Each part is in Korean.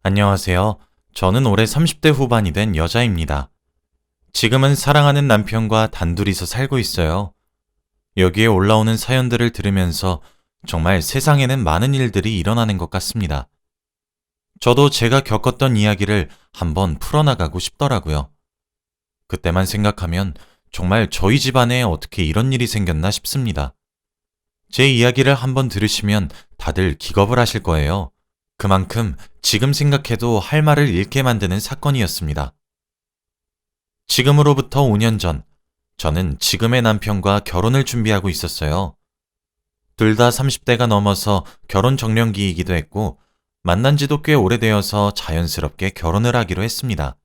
안녕하세요. 저는 올해 30대 후반이 된 여자입니다. 지금은 사랑하는 남편과 단둘이서 살고 있어요. 여기에 올라오는 사연들을 들으면서 정말 세상에는 많은 일들이 일어나는 것 같습니다. 저도 제가 겪었던 이야기를 한번 풀어나가고 싶더라고요. 그때만 생각하면 정말 저희 집안에 어떻게 이런 일이 생겼나 싶습니다. 제 이야기를 한번 들으시면 다들 기겁을 하실 거예요. 그만큼 지금 생각해도 할 말을 잃게 만드는 사건이었습니다. 지금으로부터 5년 전, 저는 지금의 남편과 결혼을 준비하고 있었어요. 둘 다 30대가 넘어서 결혼 정년기이기도 했고, 만난 지도 꽤 오래되어서 자연스럽게 결혼을 하기로 했습니다.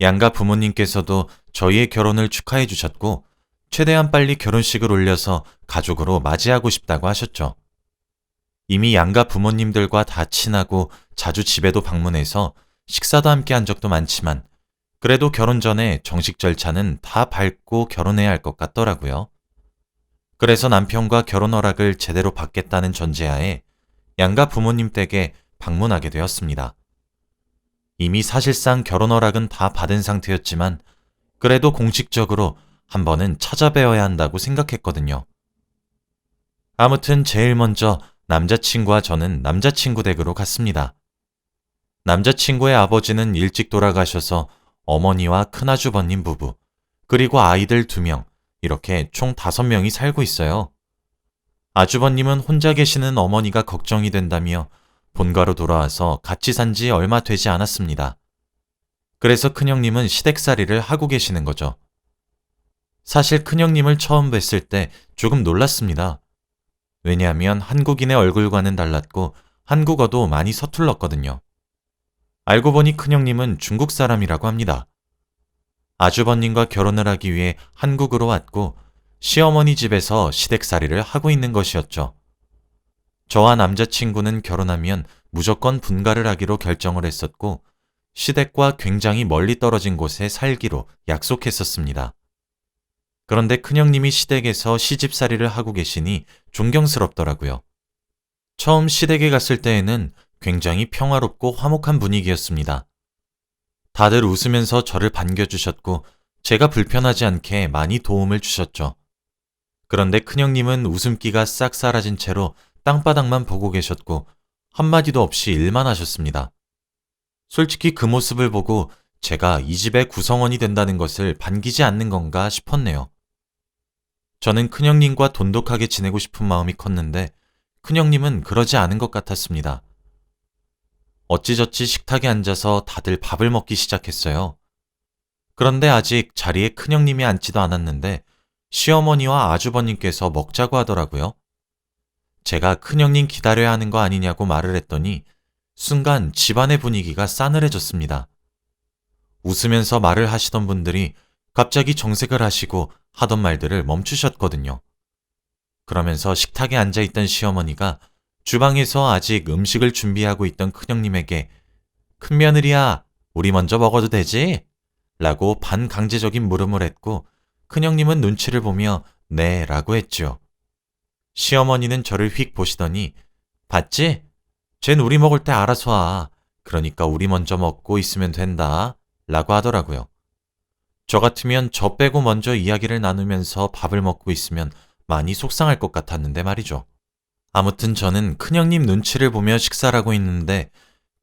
양가 부모님께서도 저희의 결혼을 축하해 주셨고, 최대한 빨리 결혼식을 올려서 가족으로 맞이하고 싶다고 하셨죠. 이미 양가 부모님들과 다 친하고 자주 집에도 방문해서 식사도 함께 한 적도 많지만 그래도 결혼 전에 정식 절차는 다 밟고 결혼해야 할 것 같더라고요. 그래서 남편과 결혼 허락을 제대로 받겠다는 전제하에 양가 부모님 댁에 방문하게 되었습니다. 이미 사실상 결혼 허락은 다 받은 상태였지만 그래도 공식적으로 한 번은 찾아뵈어야 한다고 생각했거든요. 아무튼 제일 먼저 남자친구와 저는 남자친구 댁으로 갔습니다. 남자친구의 아버지는 일찍 돌아가셔서 어머니와 큰아주버님 부부, 그리고 아이들 2명, 이렇게 총 5명이 살고 있어요. 아주버님은 혼자 계시는 어머니가 걱정이 된다며 본가로 돌아와서 같이 산지 얼마 되지 않았습니다. 그래서 큰형님은 시댁살이를 하고 계시는 거죠. 사실 큰형님을 처음 뵀을 때 조금 놀랐습니다. 왜냐하면 한국인의 얼굴과는 달랐고 한국어도 많이 서툴렀거든요. 알고 보니 큰형님은 중국 사람이라고 합니다. 아주버님과 결혼을 하기 위해 한국으로 왔고 시어머니 집에서 시댁살이를 하고 있는 것이었죠. 저와 남자친구는 결혼하면 무조건 분가를 하기로 결정을 했었고 시댁과 굉장히 멀리 떨어진 곳에 살기로 약속했었습니다. 그런데 큰형님이 시댁에서 시집살이를 하고 계시니 존경스럽더라고요. 처음 시댁에 갔을 때에는 굉장히 평화롭고 화목한 분위기였습니다. 다들 웃으면서 저를 반겨주셨고 제가 불편하지 않게 많이 도움을 주셨죠. 그런데 큰형님은 웃음기가 싹 사라진 채로 땅바닥만 보고 계셨고 한마디도 없이 일만 하셨습니다. 솔직히 그 모습을 보고 제가 이 집의 구성원이 된다는 것을 반기지 않는 건가 싶었네요. 저는 큰형님과 돈독하게 지내고 싶은 마음이 컸는데 큰형님은 그러지 않은 것 같았습니다. 어찌저찌 식탁에 앉아서 다들 밥을 먹기 시작했어요. 그런데 아직 자리에 큰형님이 앉지도 않았는데 시어머니와 아주버님께서 먹자고 하더라고요. 제가 큰형님 기다려야 하는 거 아니냐고 말을 했더니 순간 집안의 분위기가 싸늘해졌습니다. 웃으면서 말을 하시던 분들이 갑자기 정색을 하시고 하던 말들을 멈추셨거든요. 그러면서 식탁에 앉아있던 시어머니가 주방에서 아직 음식을 준비하고 있던 큰형님에게 큰며느리야, 우리 먼저 먹어도 되지? 라고 반강제적인 물음을 했고 큰형님은 눈치를 보며 네 라고 했죠. 시어머니는 저를 휙 보시더니 봤지? 쟨 우리 먹을 때 알아서 와. 그러니까 우리 먼저 먹고 있으면 된다. 라고 하더라고요. 저 같으면 저 빼고 먼저 이야기를 나누면서 밥을 먹고 있으면 많이 속상할 것 같았는데 말이죠. 아무튼 저는 큰형님 눈치를 보며 식사를 하고 있는데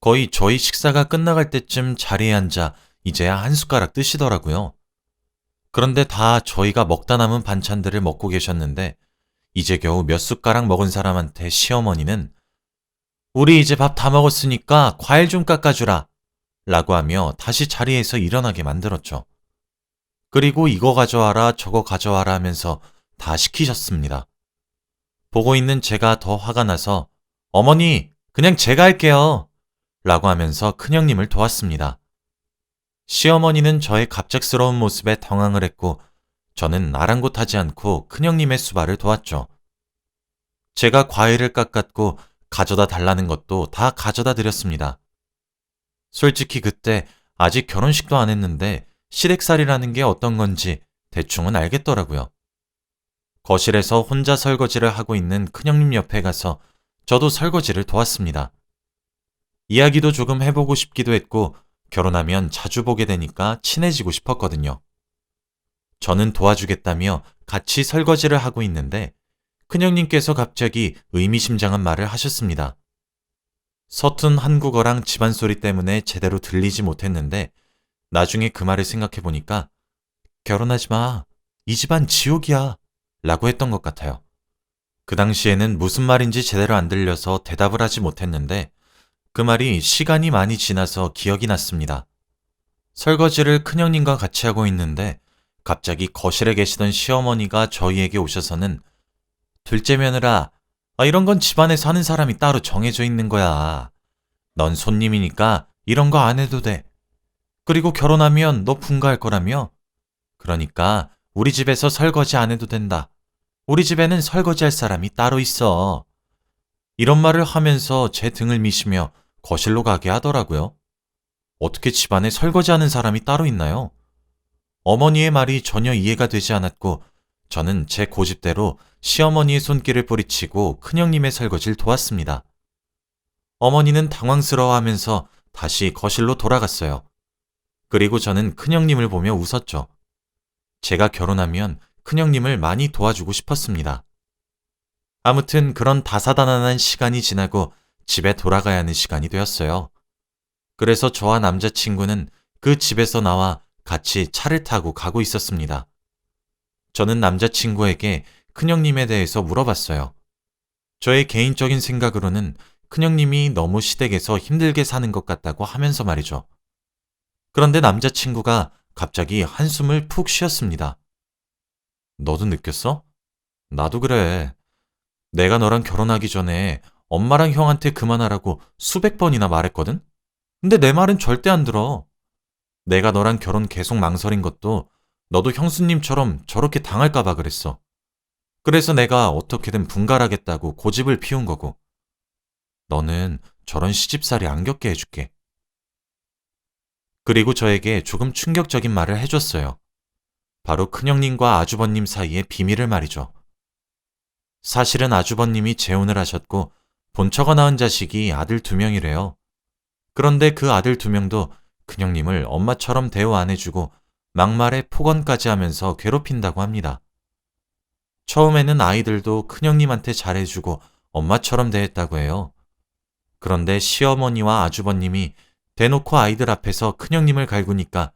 거의 저희 식사가 끝나갈 때쯤 자리에 앉아 이제야 한 숟가락 뜨시더라고요. 그런데 다 저희가 먹다 남은 반찬들을 먹고 계셨는데 이제 겨우 몇 숟가락 먹은 사람한테 시어머니는 우리 이제 밥 다 먹었으니까 과일 좀 깎아주라 라고 하며 다시 자리에서 일어나게 만들었죠. 그리고 이거 가져와라 저거 가져와라 하면서 다 시키셨습니다. 보고 있는 제가 더 화가 나서 어머니 그냥 제가 할게요 라고 하면서 큰형님을 도왔습니다. 시어머니는 저의 갑작스러운 모습에 당황을 했고 저는 아랑곳하지 않고 큰형님의 수발을 도왔죠. 제가 과일을 깎았고 가져다 달라는 것도 다 가져다 드렸습니다. 솔직히 그때 아직 결혼식도 안 했는데 시댁살이라는 게 어떤 건지 대충은 알겠더라고요. 거실에서 혼자 설거지를 하고 있는 큰형님 옆에 가서 저도 설거지를 도왔습니다. 이야기도 조금 해보고 싶기도 했고 결혼하면 자주 보게 되니까 친해지고 싶었거든요. 저는 도와주겠다며 같이 설거지를 하고 있는데 큰형님께서 갑자기 의미심장한 말을 하셨습니다. 서툰 한국어랑 집안 소리 때문에 제대로 들리지 못했는데 나중에 그 말을 생각해 보니까 결혼하지 마. 이 집안 지옥이야. 라고 했던 것 같아요. 그 당시에는 무슨 말인지 제대로 안 들려서 대답을 하지 못했는데 그 말이 시간이 많이 지나서 기억이 났습니다. 설거지를 큰형님과 같이 하고 있는데 갑자기 거실에 계시던 시어머니가 저희에게 오셔서는 둘째 며느라, 이런 건 집안에서 하는 사람이 따로 정해져 있는 거야. 넌 손님이니까 이런 거 안 해도 돼. 그리고 결혼하면 너 분가할 거라며? 그러니까 우리 집에서 설거지 안 해도 된다. 우리 집에는 설거지할 사람이 따로 있어. 이런 말을 하면서 제 등을 미시며 거실로 가게 하더라고요. 어떻게 집안에 설거지하는 사람이 따로 있나요? 어머니의 말이 전혀 이해가 되지 않았고 저는 제 고집대로 시어머니의 손길을 뿌리치고 큰형님의 설거지를 도왔습니다. 어머니는 당황스러워하면서 다시 거실로 돌아갔어요. 그리고 저는 큰형님을 보며 웃었죠. 제가 결혼하면 큰형님을 많이 도와주고 싶었습니다. 아무튼 그런 다사다난한 시간이 지나고 집에 돌아가야 하는 시간이 되었어요. 그래서 저와 남자친구는 그 집에서 나와 같이 차를 타고 가고 있었습니다. 저는 남자친구에게 큰형님에 대해서 물어봤어요. 저의 개인적인 생각으로는 큰형님이 너무 시댁에서 힘들게 사는 것 같다고 하면서 말이죠. 그런데 남자친구가 갑자기 한숨을 푹 쉬었습니다. 너도 느꼈어? 나도 그래. 내가 너랑 결혼하기 전에 엄마랑 형한테 그만하라고 수백 번이나 말했거든? 근데 내 말은 절대 안 들어. 내가 너랑 결혼 계속 망설인 것도 너도 형수님처럼 저렇게 당할까봐 그랬어. 그래서 내가 어떻게든 분갈하겠다고 고집을 피운 거고. 너는 저런 시집살이 안 겪게 해줄게. 그리고 저에게 조금 충격적인 말을 해줬어요. 바로 큰형님과 아주버님 사이의 비밀을 말이죠. 사실은 아주버님이 재혼을 하셨고 본처가 낳은 자식이 아들 2명이래요. 그런데 그 아들 2명도 큰형님을 엄마처럼 대우 안 해주고 막말에 폭언까지 하면서 괴롭힌다고 합니다. 처음에는 아이들도 큰형님한테 잘해주고 엄마처럼 대했다고 해요. 그런데 시어머니와 아주버님이 대놓고 아이들 앞에서 큰형님을 갈구니까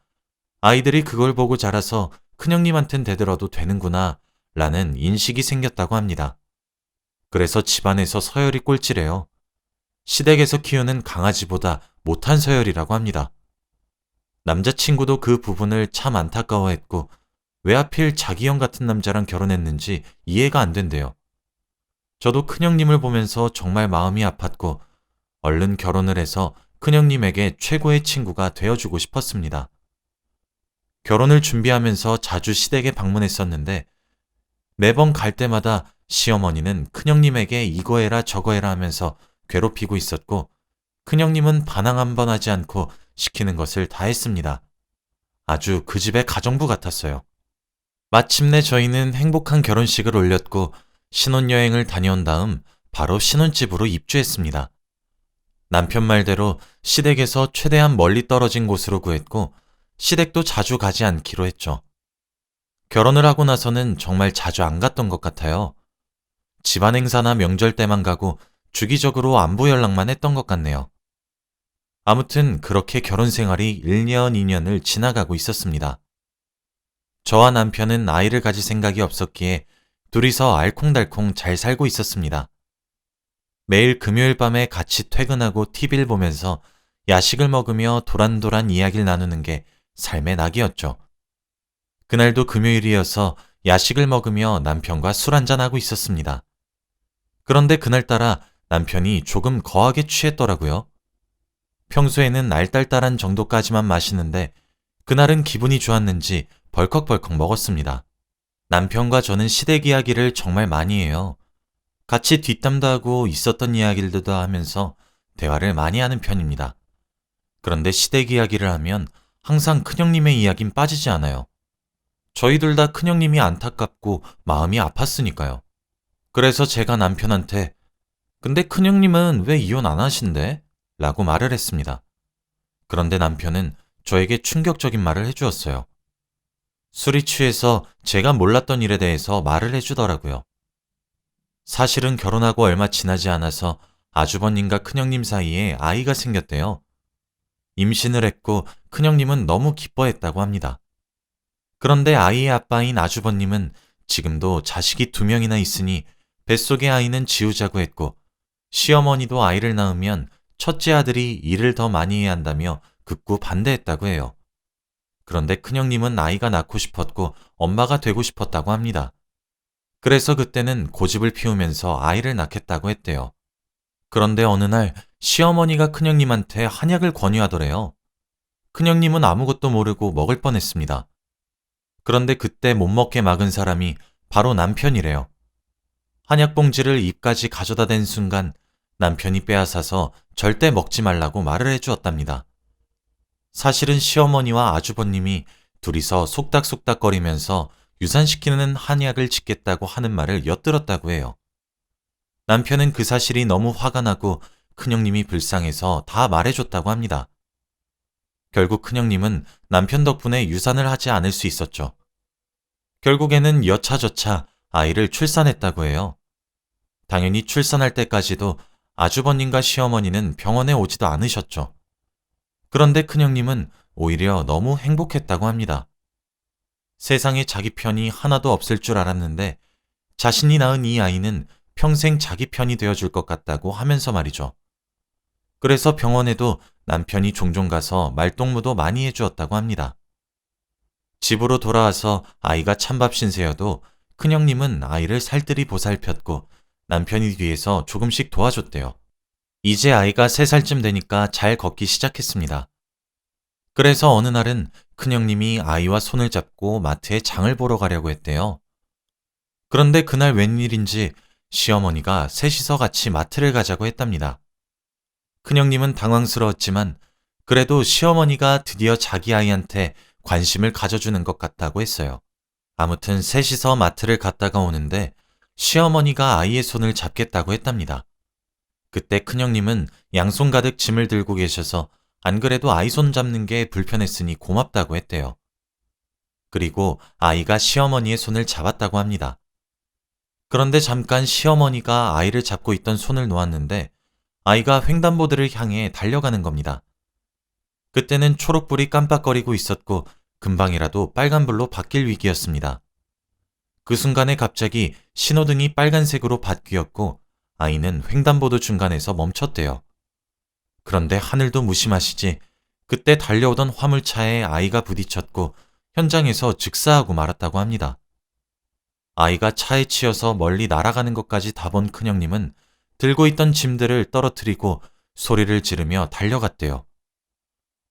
아이들이 그걸 보고 자라서 큰형님한텐 대들어도 되는구나 라는 인식이 생겼다고 합니다. 그래서 집안에서 서열이 꼴찌래요. 시댁에서 키우는 강아지보다 못한 서열이라고 합니다. 남자친구도 그 부분을 참 안타까워했고 왜 하필 자기 형 같은 남자랑 결혼했는지 이해가 안 된대요. 저도 큰형님을 보면서 정말 마음이 아팠고 얼른 결혼을 해서 큰형님에게 최고의 친구가 되어주고 싶었습니다. 결혼을 준비하면서 자주 시댁에 방문했었는데 매번 갈 때마다 시어머니는 큰형님에게 이거 해라 저거 해라 하면서 괴롭히고 있었고 큰형님은 반항 한 번 하지 않고 시키는 것을 다 했습니다. 아주 그 집의 가정부 같았어요. 마침내 저희는 행복한 결혼식을 올렸고 신혼여행을 다녀온 다음 바로 신혼집으로 입주했습니다. 남편 말대로 시댁에서 최대한 멀리 떨어진 곳으로 구했고 시댁도 자주 가지 않기로 했죠. 결혼을 하고 나서는 정말 자주 안 갔던 것 같아요. 집안 행사나 명절 때만 가고 주기적으로 안부 연락만 했던 것 같네요. 아무튼 그렇게 결혼 생활이 1년, 2년을 지나가고 있었습니다. 저와 남편은 아이를 가질 생각이 없었기에 둘이서 알콩달콩 잘 살고 있었습니다. 매일 금요일 밤에 같이 퇴근하고 TV를 보면서 야식을 먹으며 도란도란 이야기를 나누는 게 삶의 낙이었죠. 그날도 금요일이어서 야식을 먹으며 남편과 술 한잔하고 있었습니다. 그런데 그날따라 남편이 조금 거하게 취했더라고요. 평소에는 알딸딸한 정도까지만 마시는데 그날은 기분이 좋았는지 벌컥벌컥 먹었습니다. 남편과 저는 시댁 이야기를 정말 많이 해요. 같이 뒷담도 하고 있었던 이야기들도 하면서 대화를 많이 하는 편입니다. 그런데 시댁 이야기를 하면 항상 큰형님의 이야긴 빠지지 않아요. 저희 둘 다 큰형님이 안타깝고 마음이 아팠으니까요. 그래서 제가 남편한테 근데 큰형님은 왜 이혼 안 하신대? 라고 말을 했습니다. 그런데 남편은 저에게 충격적인 말을 해주었어요. 술이 취해서 제가 몰랐던 일에 대해서 말을 해주더라고요. 사실은 결혼하고 얼마 지나지 않아서 아주버님과 큰형님 사이에 아이가 생겼대요. 임신을 했고 큰형님은 너무 기뻐했다고 합니다. 그런데 아이의 아빠인 아주버님은 지금도 자식이 2명이나 있으니 뱃속의 아이는 지우자고 했고 시어머니도 아이를 낳으면 첫째 아들이 일을 더 많이 해야 한다며 극구 반대했다고 해요. 그런데 큰형님은 아이가 낳고 싶었고 엄마가 되고 싶었다고 합니다. 그래서 그때는 고집을 피우면서 아이를 낳겠다고 했대요. 그런데 어느 날 시어머니가 큰형님한테 한약을 권유하더래요. 큰형님은 아무것도 모르고 먹을 뻔했습니다. 그런데 그때 못 먹게 막은 사람이 바로 남편이래요. 한약 봉지를 입까지 가져다 댄 순간 남편이 빼앗아서 절대 먹지 말라고 말을 해주었답니다. 사실은 시어머니와 아주버님이 둘이서 속닥속닥거리면서 유산시키는 한약을 짓겠다고 하는 말을 엿들었다고 해요. 남편은 그 사실이 너무 화가 나고 큰형님이 불쌍해서 다 말해줬다고 합니다. 결국 큰형님은 남편 덕분에 유산을 하지 않을 수 있었죠. 결국에는 여차저차 아이를 출산했다고 해요. 당연히 출산할 때까지도 아주버님과 시어머니는 병원에 오지도 않으셨죠. 그런데 큰형님은 오히려 너무 행복했다고 합니다. 세상에 자기 편이 하나도 없을 줄 알았는데 자신이 낳은 이 아이는 평생 자기 편이 되어줄 것 같다고 하면서 말이죠. 그래서 병원에도 남편이 종종 가서 말동무도 많이 해주었다고 합니다. 집으로 돌아와서 아이가 찬밥 신세여도 큰형님은 아이를 살뜰히 보살폈고 남편이 뒤에서 조금씩 도와줬대요. 이제 아이가 3살쯤 되니까 잘 걷기 시작했습니다. 그래서 어느 날은 큰형님이 아이와 손을 잡고 마트에 장을 보러 가려고 했대요. 그런데 그날 웬일인지 시어머니가 셋이서 같이 마트를 가자고 했답니다. 큰형님은 당황스러웠지만 그래도 시어머니가 드디어 자기 아이한테 관심을 가져주는 것 같다고 했어요. 아무튼 셋이서 마트를 갔다가 오는데 시어머니가 아이의 손을 잡겠다고 했답니다. 그때 큰형님은 양손 가득 짐을 들고 계셔서 안 그래도 아이 손 잡는 게 불편했으니 고맙다고 했대요. 그리고 아이가 시어머니의 손을 잡았다고 합니다. 그런데 잠깐 시어머니가 아이를 잡고 있던 손을 놓았는데 아이가 횡단보도를 향해 달려가는 겁니다. 그때는 초록불이 깜빡거리고 있었고 금방이라도 빨간불로 바뀔 위기였습니다. 그 순간에 갑자기 신호등이 빨간색으로 바뀌었고 아이는 횡단보도 중간에서 멈췄대요. 그런데 하늘도 무심하시지 그때 달려오던 화물차에 아이가 부딪혔고 현장에서 즉사하고 말았다고 합니다. 아이가 차에 치여서 멀리 날아가는 것까지 다 본 큰형님은 들고 있던 짐들을 떨어뜨리고 소리를 지르며 달려갔대요.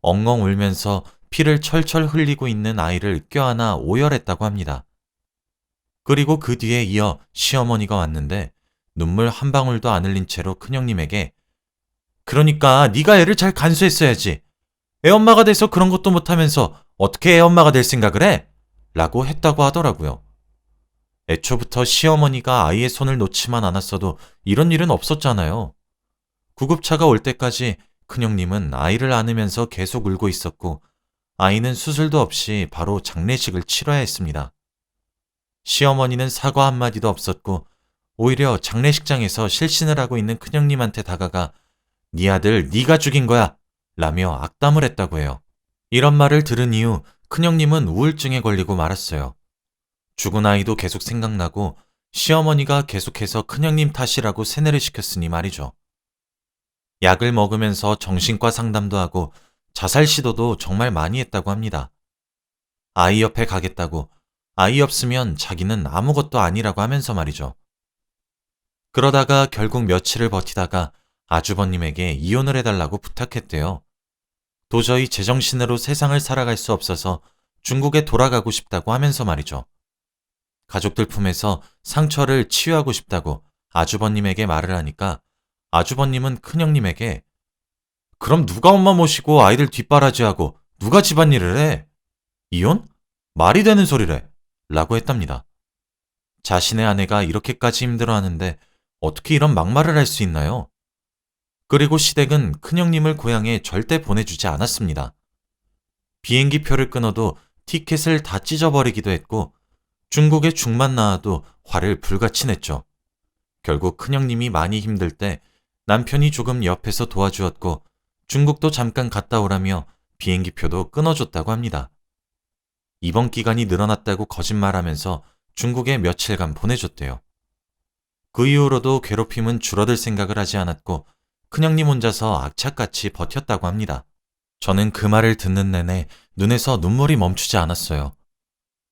엉엉 울면서 피를 철철 흘리고 있는 아이를 껴안아 오열했다고 합니다. 그리고 그 뒤에 이어 시어머니가 왔는데 눈물 한 방울도 안 흘린 채로 큰형님에게 그러니까 네가 애를 잘 간수했어야지. 애엄마가 돼서 그런 것도 못하면서 어떻게 애엄마가 될 생각을 해? 라고 했다고 하더라고요. 애초부터 시어머니가 아이의 손을 놓지만 않았어도 이런 일은 없었잖아요. 구급차가 올 때까지 큰형님은 아이를 안으면서 계속 울고 있었고 아이는 수술도 없이 바로 장례식을 치러야 했습니다. 시어머니는 사과 한마디도 없었고 오히려 장례식장에서 실신을 하고 있는 큰형님한테 다가가 네 아들 네가 죽인 거야 라며 악담을 했다고 해요. 이런 말을 들은 이후 큰형님은 우울증에 걸리고 말았어요. 죽은 아이도 계속 생각나고 시어머니가 계속해서 큰형님 탓이라고 세뇌를 시켰으니 말이죠. 약을 먹으면서 정신과 상담도 하고 자살 시도도 정말 많이 했다고 합니다. 아이 옆에 가겠다고 아이 없으면 자기는 아무것도 아니라고 하면서 말이죠. 그러다가 결국 며칠을 버티다가 아주버님에게 이혼을 해달라고 부탁했대요. 도저히 제정신으로 세상을 살아갈 수 없어서 중국에 돌아가고 싶다고 하면서 말이죠. 가족들 품에서 상처를 치유하고 싶다고 아주버님에게 말을 하니까 아주버님은 큰형님에게 그럼 누가 엄마 모시고 아이들 뒷바라지하고 누가 집안일을 해? 이혼? 말이 되는 소리래 라고 했답니다. 자신의 아내가 이렇게까지 힘들어하는데 어떻게 이런 막말을 할 수 있나요? 그리고 시댁은 큰형님을 고향에 절대 보내주지 않았습니다. 비행기 표를 끊어도 티켓을 다 찢어버리기도 했고 중국에 죽만 나와도 화를 불같이 냈죠. 결국 큰형님이 많이 힘들 때 남편이 조금 옆에서 도와주었고 중국도 잠깐 갔다 오라며 비행기 표도 끊어줬다고 합니다. 입원 기간이 늘어났다고 거짓말하면서 중국에 며칠간 보내줬대요. 그 이후로도 괴롭힘은 줄어들 생각을 하지 않았고 큰형님 혼자서 악착같이 버텼다고 합니다. 저는 그 말을 듣는 내내 눈에서 눈물이 멈추지 않았어요.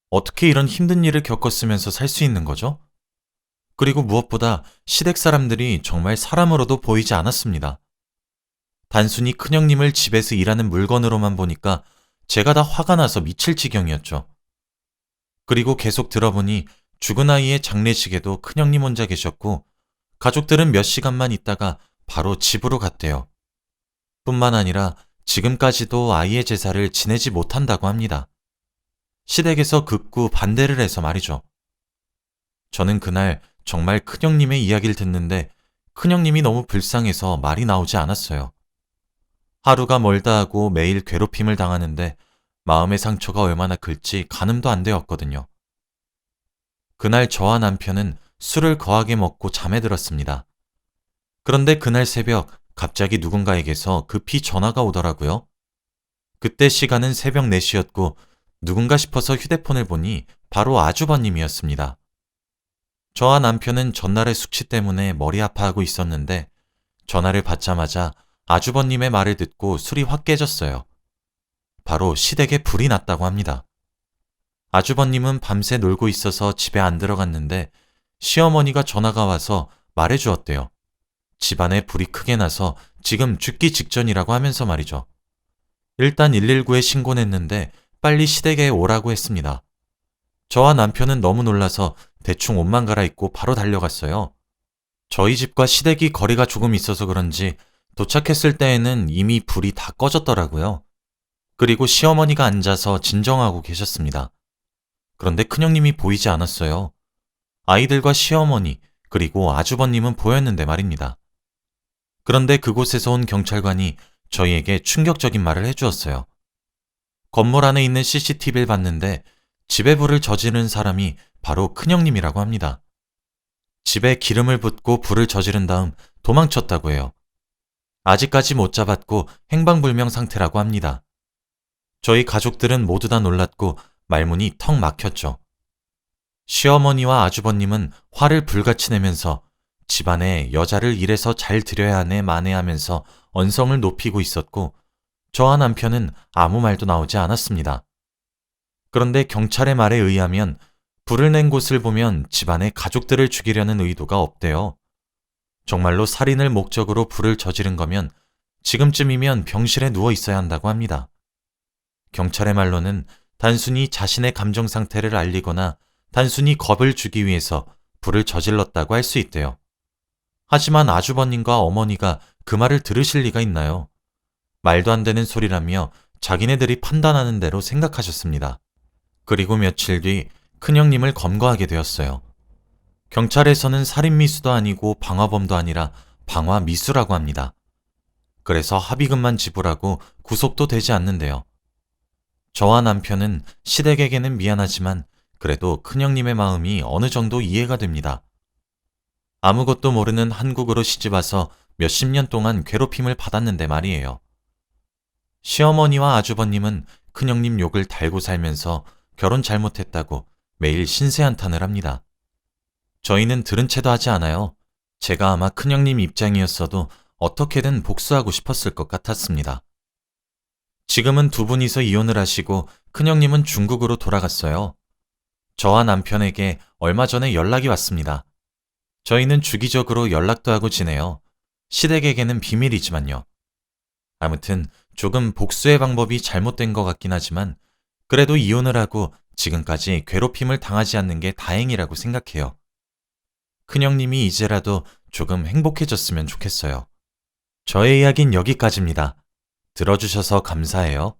어떻게 이런 힘든 일을 겪었으면서 살 수 있는 거죠? 그리고 무엇보다 시댁 사람들이 정말 사람으로도 보이지 않았습니다. 단순히 큰형님을 집에서 일하는 물건으로만 보니까 제가 다 화가 나서 미칠 지경이었죠. 그리고 계속 들어보니 죽은 아이의 장례식에도 큰형님 혼자 계셨고 가족들은 몇 시간만 있다가 바로 집으로 갔대요. 뿐만 아니라 지금까지도 아이의 제사를 지내지 못한다고 합니다. 시댁에서 극구 반대를 해서 말이죠. 저는 그날 정말 큰형님의 이야기를 듣는데 큰형님이 너무 불쌍해서 말이 나오지 않았어요. 하루가 멀다 하고 매일 괴롭힘을 당하는데 마음의 상처가 얼마나 클지 가늠도 안 되었거든요. 그날 저와 남편은 술을 거하게 먹고 잠에 들었습니다. 그런데 그날 새벽 갑자기 누군가에게서 급히 전화가 오더라고요. 그때 시간은 새벽 4시였고 누군가 싶어서 휴대폰을 보니 바로 아주버님이었습니다. 저와 남편은 전날의 숙취 때문에 머리 아파하고 있었는데 전화를 받자마자 아주버님의 말을 듣고 술이 확 깨졌어요. 바로 시댁에 불이 났다고 합니다. 아주버님은 밤새 놀고 있어서 집에 안 들어갔는데 시어머니가 전화가 와서 말해주었대요. 집안에 불이 크게 나서 지금 죽기 직전이라고 하면서 말이죠. 일단 119에 신고했는데 빨리 시댁에 오라고 했습니다. 저와 남편은 너무 놀라서 대충 옷만 갈아입고 바로 달려갔어요. 저희 집과 시댁이 거리가 조금 있어서 그런지 도착했을 때에는 이미 불이 다 꺼졌더라고요. 그리고 시어머니가 앉아서 진정하고 계셨습니다. 그런데 큰형님이 보이지 않았어요. 아이들과 시어머니 그리고 아주버님은 보였는데 말입니다. 그런데 그곳에서 온 경찰관이 저희에게 충격적인 말을 해주었어요. 건물 안에 있는 CCTV를 봤는데 집에 불을 저지른 사람이 바로 큰형님이라고 합니다. 집에 기름을 붓고 불을 저지른 다음 도망쳤다고 해요. 아직까지 못 잡았고 행방불명 상태라고 합니다. 저희 가족들은 모두 다 놀랐고 말문이 턱 막혔죠. 시어머니와 아주버님은 화를 불같이 내면서 집안에 여자를 이래서 잘 들여야 하네 만회하면서 언성을 높이고 있었고 저와 남편은 아무 말도 나오지 않았습니다. 그런데 경찰의 말에 의하면 불을 낸 곳을 보면 집안에 가족들을 죽이려는 의도가 없대요. 정말로 살인을 목적으로 불을 저지른 거면 지금쯤이면 병실에 누워 있어야 한다고 합니다. 경찰의 말로는 단순히 자신의 감정 상태를 알리거나 단순히 겁을 주기 위해서 불을 저질렀다고 할 수 있대요. 하지만 아주버님과 어머니가 그 말을 들으실 리가 있나요? 말도 안 되는 소리라며 자기네들이 판단하는 대로 생각하셨습니다. 그리고 며칠 뒤 큰형님을 검거하게 되었어요. 경찰에서는 살인미수도 아니고 방화범도 아니라 방화미수라고 합니다. 그래서 합의금만 지불하고 구속도 되지 않는데요. 저와 남편은 시댁에게는 미안하지만 그래도 큰형님의 마음이 어느 정도 이해가 됩니다. 아무것도 모르는 한국으로 시집와서 몇십 년 동안 괴롭힘을 받았는데 말이에요. 시어머니와 아주버님은 큰형님 욕을 달고 살면서 결혼 잘못했다고 매일 신세한탄을 합니다. 저희는 들은 채도 하지 않아요. 제가 아마 큰형님 입장이었어도 어떻게든 복수하고 싶었을 것 같았습니다. 지금은 두 분이서 이혼을 하시고 큰형님은 중국으로 돌아갔어요. 저와 남편에게 얼마 전에 연락이 왔습니다. 저희는 주기적으로 연락도 하고 지내요. 시댁에게는 비밀이지만요. 아무튼 조금 복수의 방법이 잘못된 것 같긴 하지만 그래도 이혼을 하고 지금까지 괴롭힘을 당하지 않는 게 다행이라고 생각해요. 큰형님이 이제라도 조금 행복해졌으면 좋겠어요. 저의 이야기는 여기까지입니다. 들어주셔서 감사해요.